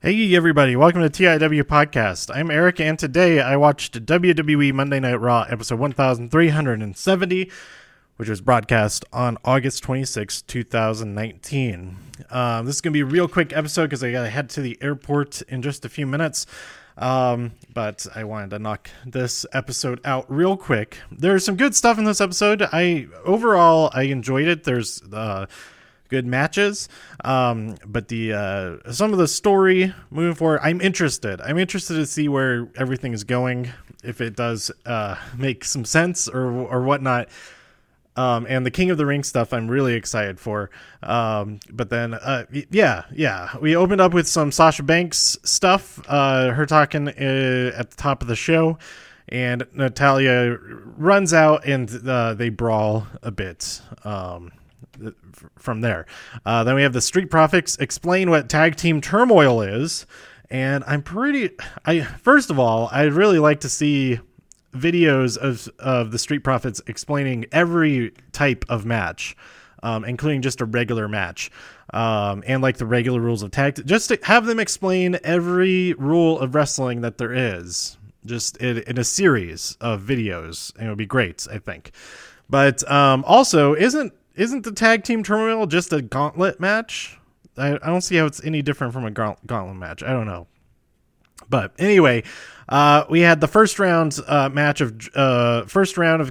Hey everybody, welcome to TIW Podcast. I'm Eric, and today I watched WWE Monday Night Raw episode 1370, which was broadcast on August 26, 2019. This is going to be a real quick episode because I got to head to the airport in just a few minutes, but I wanted to knock this episode out real quick. There's some good stuff in this episode. Overall I enjoyed it. There's good matches, but the some of the story moving forward, I'm interested to see where everything is going, if it does make some sense or whatnot. And the King of the Ring stuff I'm really excited for. But then we opened up with some Sasha Banks stuff, her talking at the top of the show, and Natalya runs out and they brawl a bit from there. Then we have the Street Profits explain what tag team turmoil is, and first of all, I'd really like to see videos of the Street Profits explaining every type of match, including just a regular match, and like the regular rules of tag, just to have them explain every rule of wrestling that there is, just in a series of videos, and it would be great, I think. But also, isn't the tag team turmoil just a gauntlet match? I don't see how it's any different from a gauntlet match. I don't know. But anyway, we had the first round of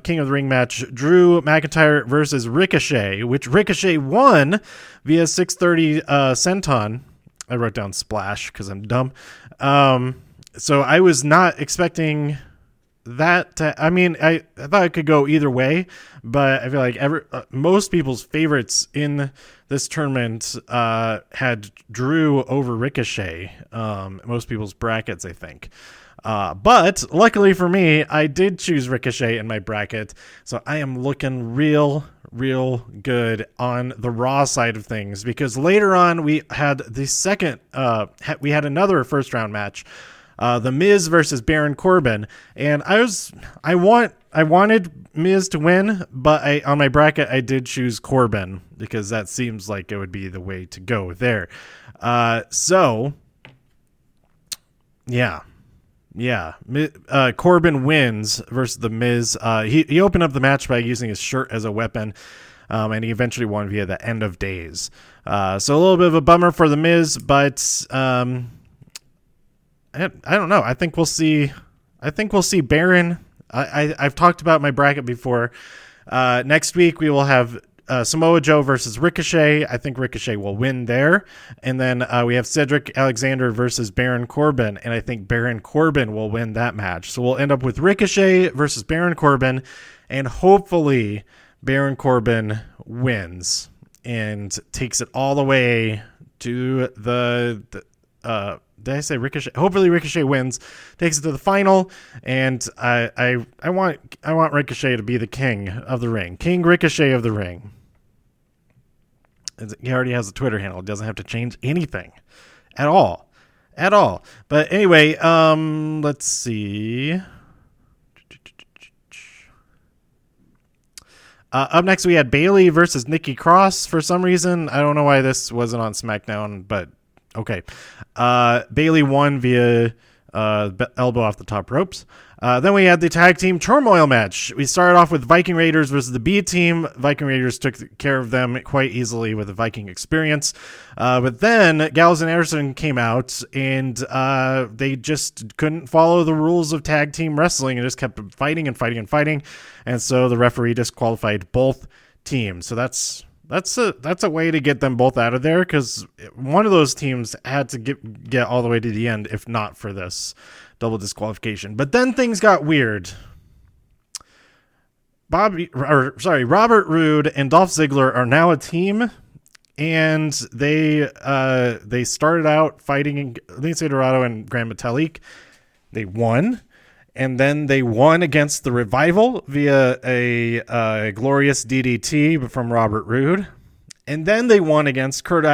King of the Ring match, Drew McIntyre versus Ricochet, which Ricochet won via 630 senton. I wrote down splash because I'm dumb. So I was not expecting that. I thought it could go either way, but I feel like most people's favorites in this tournament had Drew over Ricochet. Most people's brackets, I think. But luckily for me, I did choose Ricochet in my bracket, so I am looking real good on the Raw side of things, because later on we had we had another first round match. The Miz versus Baron Corbin, and I wanted Miz to win, but on my bracket I did choose Corbin because that seems like it would be the way to go there. Corbin wins versus the Miz. He opened up the match by using his shirt as a weapon, and he eventually won via the end of days. So a little bit of a bummer for the Miz, but I don't know. I think we'll see Baron. I've talked about my bracket before. Next week we will have Samoa Joe versus Ricochet. I think Ricochet will win there. And then we have Cedric Alexander versus Baron Corbin, and I think Baron Corbin will win that match. So we'll end up with Ricochet versus Baron Corbin, and hopefully Baron Corbin wins and takes it all the way to the did I say Ricochet? Hopefully Ricochet wins, takes it to the final, and I want Ricochet to be the king of the ring. King Ricochet of the ring. He already has a Twitter handle. It doesn't have to change anything at all. But anyway, let's see. Up next we had Bayley versus Nikki Cross. For some reason, I don't know why this wasn't on SmackDown, but okay. Bayley won via elbow off the top ropes. Then we had the tag team turmoil match. We started off with Viking Raiders versus the B team. Viking Raiders took care of them quite easily with the Viking experience. But then Gallows and Anderson came out, and they just couldn't follow the rules of tag team wrestling and just kept fighting. And so the referee disqualified both teams. So that's a way to get them both out of there, because one of those teams had to get all the way to the end if not for this double disqualification. But then things got weird. Robert Roode and Dolph Ziggler are now a team, and they started out fighting Lince Dorado and Gran Metalik. They won. And then they won against the Revival via a glorious DDT from Robert Roode. And then they won against Kurt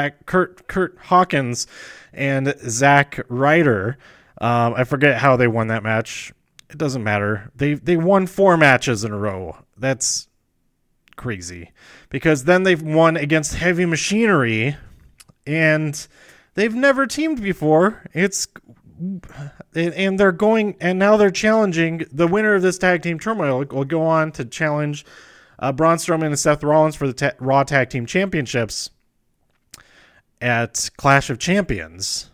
Hawkins and Zack Ryder. I forget how they won that match. It doesn't matter. They won 4 matches in a row. That's crazy. Because then they've won against Heavy Machinery, and They've never teamed before. And they're going, and now they're challenging the winner of this tag team turmoil. Will go on to challenge Braun Strowman and Seth Rollins for the Raw Tag Team Championships at Clash of Champions.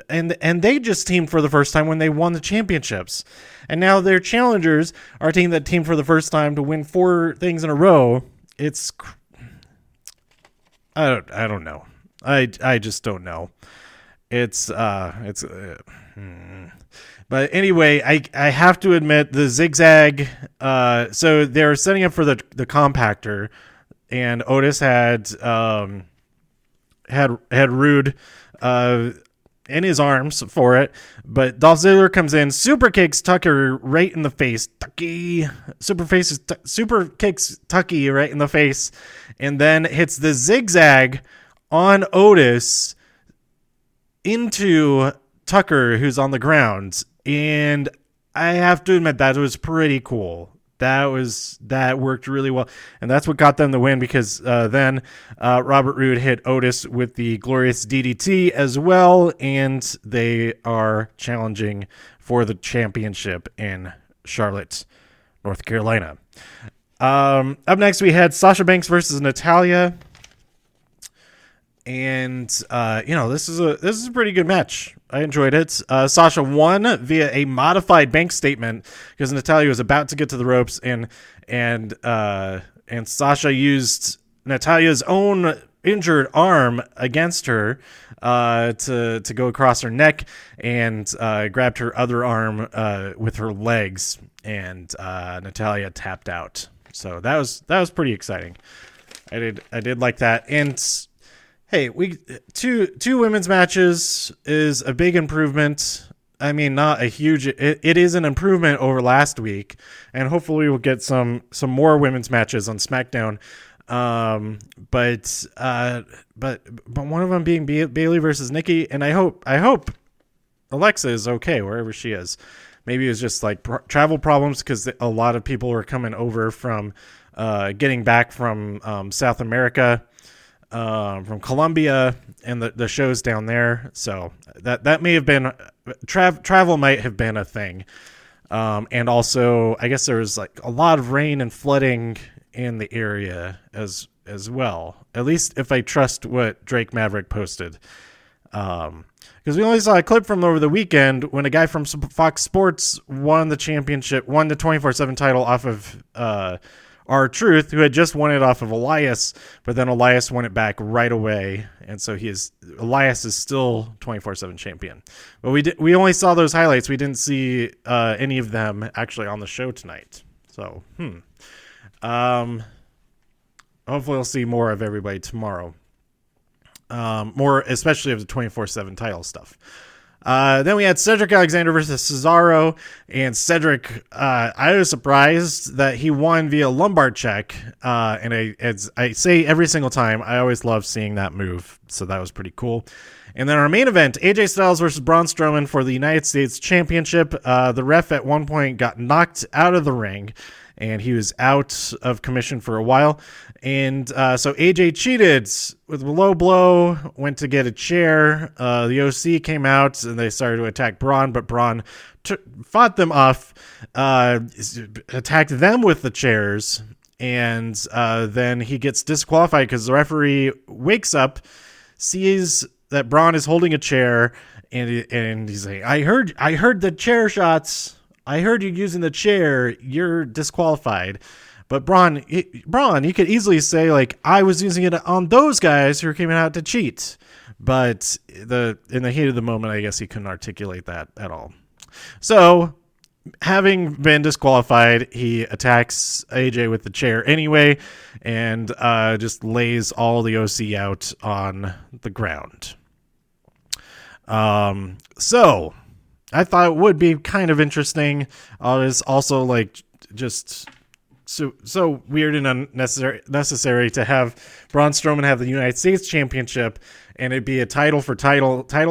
And they just teamed for the first time when they won the championships. And now their challengers are a team that teamed for the first time to win 4 things in a row. I don't know. I just don't know. But anyway, I have to admit the zigzag. So they're setting up for the compactor, and Otis had Rude in his arms for it, but Dolph Ziggler comes in, super kicks Tucker right in the face. Super kicks Tucky right in the face, and then hits the zigzag on Otis into Tucker, who's on the ground. And I have to admit that was pretty cool. That worked really well, and that's what got them the win, because then Robert Roode hit Otis with the Glorious DDT as well, and they are challenging for the championship in Charlotte, North Carolina. Up next, we had Sasha Banks versus Natalya. And this is a pretty good match. I enjoyed it. Sasha won via a modified Banks statement because Natalya was about to get to the ropes, and Sasha used Natalya's own injured arm against her to go across her neck, and grabbed her other arm with her legs, and Natalya tapped out. So that was pretty exciting. I did like that. And hey, two women's matches is a big improvement. I mean, not a huge. It is an improvement over last week, and hopefully we'll get some more women's matches on SmackDown. But one of them being Bayley versus Nikki, and I hope Alexa is okay wherever she is. Maybe it was just like travel problems, because a lot of people are coming over from getting back from South America. From Colombia, and the shows down there, so that may have been travel might have been a thing, and also I guess there was like a lot of rain and flooding in the area as well. At least if I trust what Drake Maverick posted, because we only saw a clip from over the weekend when a guy from Fox Sports won the 24/7 title off of R-Truth, who had just won it off of Elias, but then Elias won it back right away, and so Elias is still 24/7 champion. But we only saw those highlights. We didn't see any of them actually on the show tonight. So hopefully we'll see more of everybody tomorrow. More especially of the 24/7 title stuff. Then we had Cedric Alexander versus Cesaro, and I was surprised that he won via lumbar check. And as I say every single time, I always love seeing that move. So that was pretty cool. And then our main event, AJ Styles versus Braun Strowman for the United States Championship. The ref at one point got knocked out of the ring, and he was out of commission for a while. And so AJ cheated with a low blow, went to get a chair. The OC came out, and they started to attack Braun, but Braun fought them off, attacked them with the chairs, and then he gets disqualified because the referee wakes up, sees that Braun is holding a chair, and he's like, I heard the chair shots. I heard you using the chair. You're disqualified. But Braun, you could easily say, like, I was using it on those guys who came out to cheat. But in the heat of the moment, I guess he couldn't articulate that at all. So, having been disqualified, he attacks AJ with the chair anyway, and just lays all the OC out on the ground. So I thought it would be kind of interesting. It's also like just so weird and unnecessary to have Braun Strowman have the United States Championship, and it'd be a title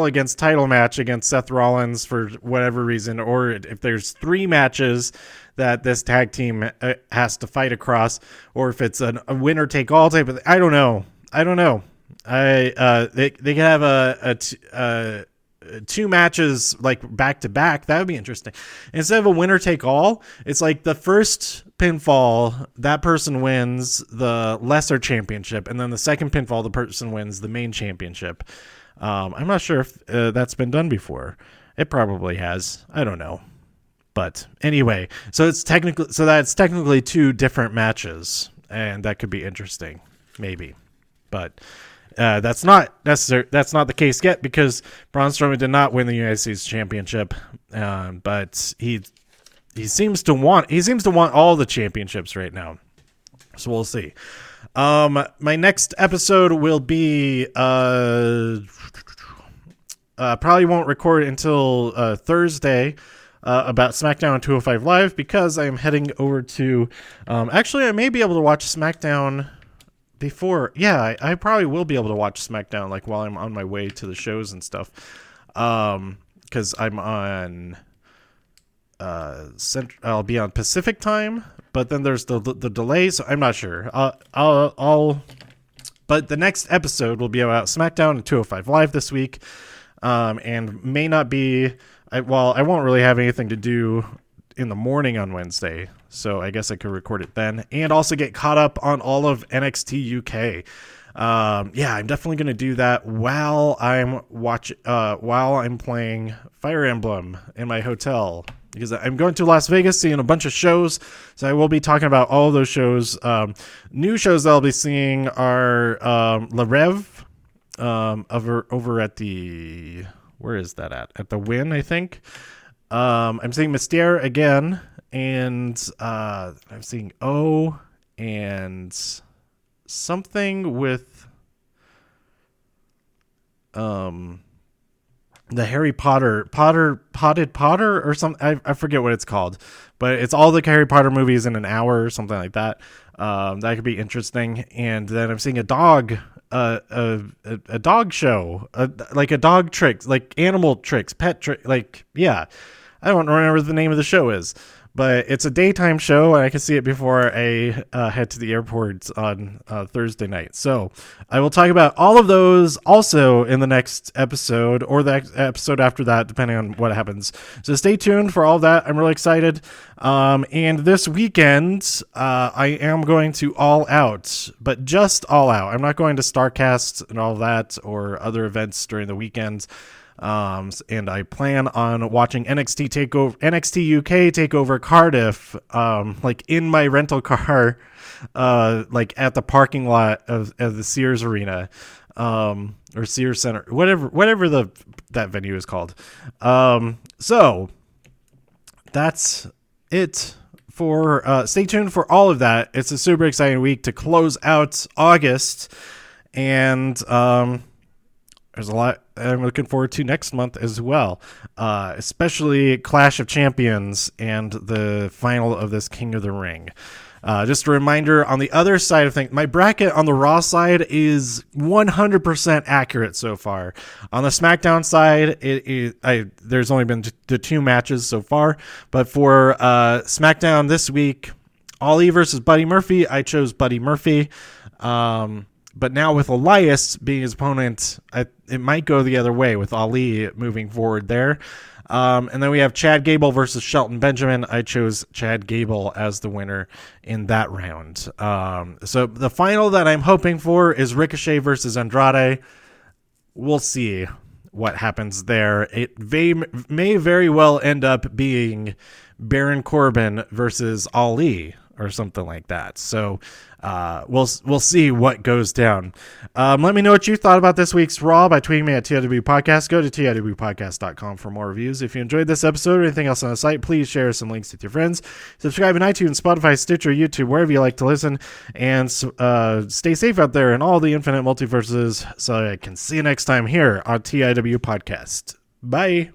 against title match against Seth Rollins for whatever reason, or if there's 3 matches that this tag team has to fight across, or if it's a winner take all type of. I don't know. They could have two matches like back to back. That would be interesting. Instead of a winner take all, it's like the first pinfall, that person wins the lesser championship, and then the second pinfall, the person wins the main championship. I'm not sure if that's been done before. It probably has. I don't know. But anyway, that's technically two different matches, and that could be interesting, maybe. But that's not necessary. That's not the case yet, because Braun Strowman did not win the United States Championship, but he seems to want all the championships right now. So we'll see. My next episode will be probably won't record until Thursday. About SmackDown on 205 Live, because I am heading over to actually I may be able to watch SmackDown before. Yeah, I probably will be able to watch SmackDown like while I'm on my way to the shows and stuff, because I'm on I'll be on Pacific time, but then there's the delay, so I'm not sure. But the next episode will be about SmackDown and 205 Live this week, and may not be. I won't really have anything to do in the morning on Wednesday, so I guess I could record it then, and also get caught up on all of NXT UK. Yeah, I'm definitely going to do that while I'm playing Fire Emblem in my hotel, because I'm going to Las Vegas, seeing a bunch of shows, so I will be talking about all of those shows. New shows that I'll be seeing are La Rev over at the... Where is that at? At the Win, I think. I'm seeing Mysterio again, and I'm seeing O and something with the Harry Potted Potter or something. I forget what it's called, but it's all the Harry Potter movies in an hour or something like that. That could be interesting. And then I'm seeing a dog show, like a dog tricks, like animal tricks, pet trick, like, yeah, I don't remember what the name of the show is, but it's a daytime show, and I can see it before I head to the airport on Thursday night. So I will talk about all of those also in the next episode, or the episode after that, depending on what happens. So stay tuned for all of that. I'm really excited. And this weekend, I am going to All Out, but just All Out. I'm not going to StarCast and all that, or other events during the weekend. And I plan on watching NXT UK Takeover Cardiff, like in my rental car, like at the parking lot of the Sears Arena, or Sears Center, whatever that venue is called. So that's it for, stay tuned for all of that. It's a super exciting week to close out August, and, there's a lot I'm looking forward to next month as well, especially Clash of Champions and the final of this King of the Ring. Just a reminder, on the other side of things, my bracket on the Raw side is 100% accurate so far. On the SmackDown side, there's only been the two matches so far, but for SmackDown this week, Ali versus Buddy Murphy, I chose Buddy Murphy. But now with Elias being his opponent, it might go the other way with Ali moving forward there. And then we have Chad Gable versus Shelton Benjamin. I chose Chad Gable as the winner in that round. So the final that I'm hoping for is Ricochet versus Andrade. We'll see what happens there. It may very well end up being Baron Corbin versus Ali or something like that. So we'll see what goes down. Let me know what you thought about this week's Raw by tweeting me at TIW Podcast. Go to TIWpodcast.com for more reviews. If you enjoyed this episode or anything else on the site, please share some links with your friends. Subscribe on iTunes, Spotify, Stitcher, YouTube, wherever you like to listen. And stay safe out there in all the infinite multiverses, so I can see you next time here on TIW Podcast. Bye.